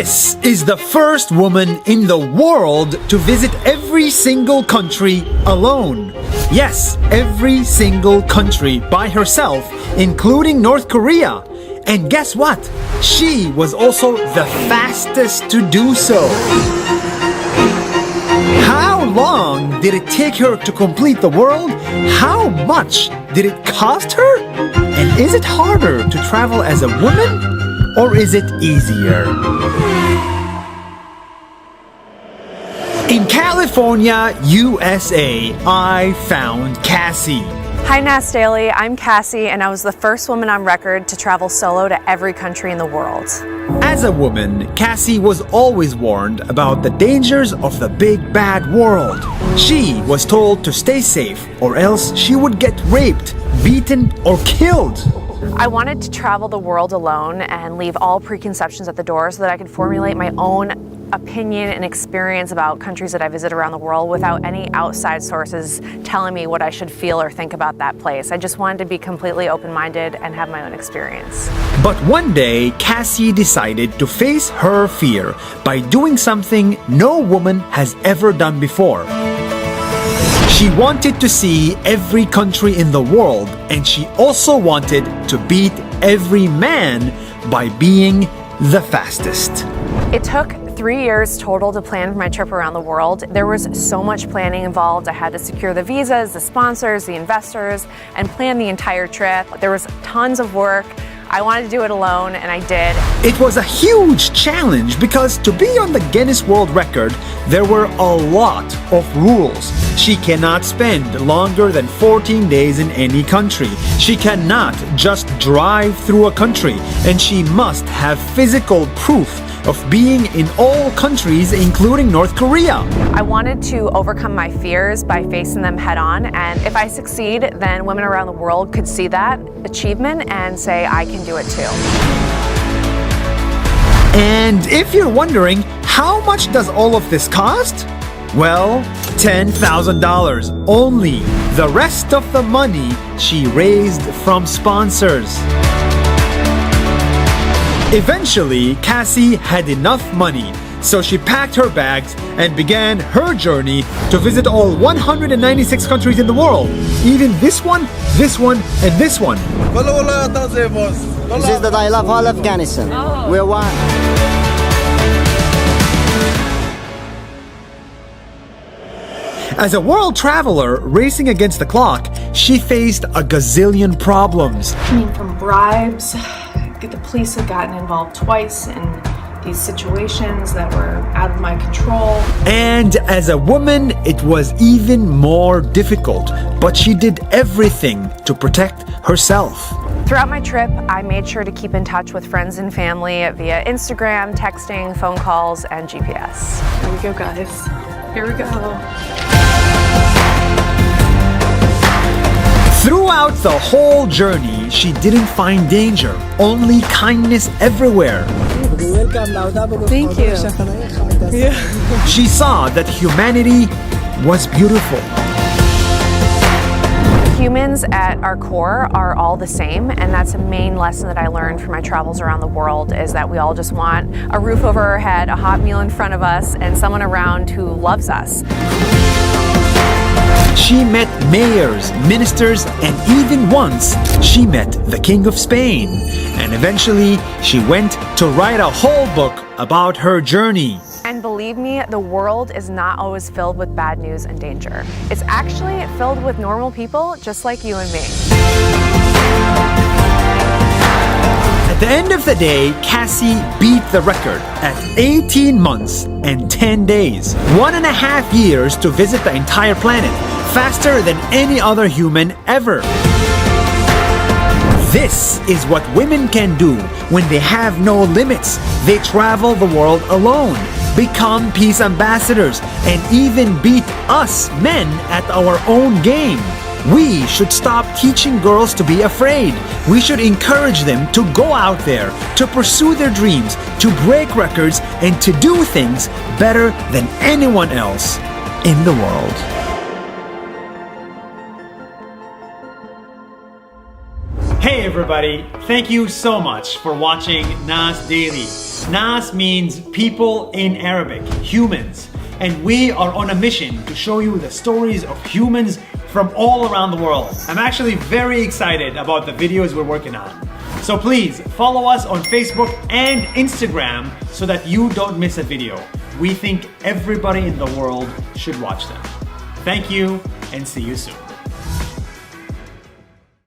This is the first woman in the world to visit every single country alone. Yes, every single country by herself, including North Korea. And guess what? She was also the fastest to do so. How long did it take her to complete the world? How much did it cost her? And is it harder to travel as a woman? Or is it easier? In California, USA, I found Cassie. Hi NAS Daily, I'm Cassie and I was the first woman on record to travel solo to every country in the world. As a woman, Cassie was always warned about the dangers of the big bad world. She was told to stay safe or else she would get raped, beaten, or killed. I wanted to travel the world alone and leave all preconceptions at the door so that I could formulate my own opinion and experience about countries that I visit around the world without any outside sources telling me what I should feel or think about that place. I just wanted to be completely open-minded and have my own experience. But one day, Cassie decided to face her fear by doing something no woman has ever done before. She wanted to see every country in the world, and she also wanted to beat every man by being the fastest. It took 3 years total to plan for my trip around the world. There was so much planning involved. I had to secure the visas, the sponsors, the investors, and plan the entire trip. There was tons of work. I wanted to do it alone, and I did. It was a huge challenge because to be on the Guinness World Record, there were a lot of rules. She cannot spend longer than 14 days in any country. She cannot just drive through a country, and she must have physical proof of being in all countries, including North Korea. I wanted to overcome my fears by facing them head on, and if I succeed, then women around the world could see that achievement and say, I can do it too. And if you're wondering, how much does all of this cost? Well, $10,000 only. The rest of the money she raised from sponsors. Eventually, Cassie had enough money, so she packed her bags and began her journey to visit all 196 countries in the world. Even this one, and this one. This is that I love all Afghanistan. We're one. As a world traveler racing against the clock, she faced a gazillion problems. From bribes, the police had gotten involved twice in these situations that were out of my control. And as a woman, it was even more difficult, but she did everything to protect herself. Throughout my trip, I made sure to keep in touch with friends and family via Instagram, texting, phone calls, and GPS. Here we go, guys. Here we go. Throughout the whole journey, she didn't find danger, only kindness everywhere. Thank you. Yeah. She saw that humanity was beautiful. Humans at our core are all the same, and that's a main lesson that I learned from my travels around the world, is that we all just want a roof over our head, a hot meal in front of us, and someone around who loves us. She met mayors, ministers, and even once she met the King of Spain. And eventually she went to write a whole book about her journey. And believe me, the world is not always filled with bad news and danger. It's actually filled with normal people just like you and me. At the end of the day, Cassie beat the record at 18 months and 10 days. 1.5 years to visit the entire planet, faster than any other human ever. This is what women can do when they have no limits. They travel the world alone, become peace ambassadors, and even beat us men at our own game. We should stop teaching girls to be afraid. We should encourage them to go out there, to pursue their dreams, to break records, and to do things better than anyone else in the world. Hey everybody. Thank you so much for watching Nas Daily. Nas means people in Arabic, humans. And we are on a mission to show you the stories of humans from all around the world. I'm actually very excited about the videos we're working on. So please follow us on Facebook and Instagram so that you don't miss a video. We think everybody in the world should watch them. Thank you and see you soon.